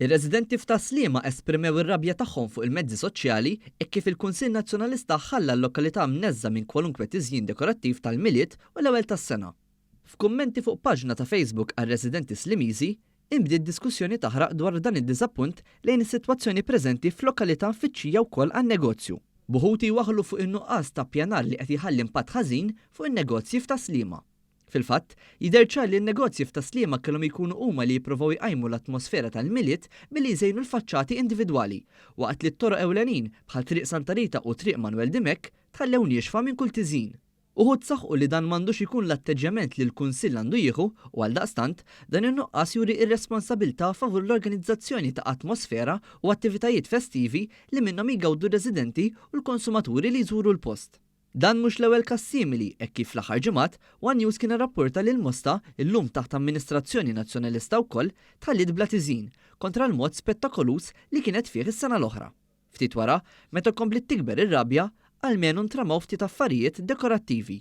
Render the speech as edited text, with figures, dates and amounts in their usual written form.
Ir-residenti f'ta' Sliema esprimew ir-rabja tagħhom fuq il-mezzi soċjali e kif il-Kunsill Nazzjonalista ħalla l-lokalità mneżża minn kwalunkwe tiżjien dekorattiv tal-miliet u l-ewwel tas-sena. F'kummenti fuq paġna ta' Facebook għar-residenti Slimiżi, imbdiet diskussjoni taħraq dwar dan id-diżappunt lejn is-sitwazzjoni preżenti f'lokalità mfittxija wkoll għan-negozju. Buħuti waħlu fuq in-nuqqas ta' ppjanar li qed iħalli impatt ħażin fuq in-negozji f'ta' Sliema. Fil-fatt, jidher ċar li n-negozji f'ta' Sliema kellhom jkunu huma li jippruvaw jqajmu l-atmosfera tal-miliet billi jżejnu l-faċċati individwali, waqt li t-toroq ewlenin bħal triq Santa Rita u triq Manuel Dimek tħallew nieqfa minn kull tiżin. Uħud saħħu li dan m'għandux ikun l-atteġġament li l-Kunsill għandu jieħu u għaldaqstant dan in-nuqqas juri ir-responsabbiltà favur l-organizzazzjoni ta' atmosfera u attivitajiet festivi li minnhom jgawdu r-residenti u l-konsumaturi li jżuru l-post. Dan mhux l-ewwel każ simili hekk kif fl-aħħar ġimgħat One News kien irrapporta li l-Mosta illum taħt Amministrazzjoni Nazzjonalista wkoll tħallit bla tiżin kontra l-mod spettakolus li kienet fih is-sena l-oħra. Ftit wara, meta komplet tikber ir-rabja, almenu ntramaw ftit affarijiet dekorattivi.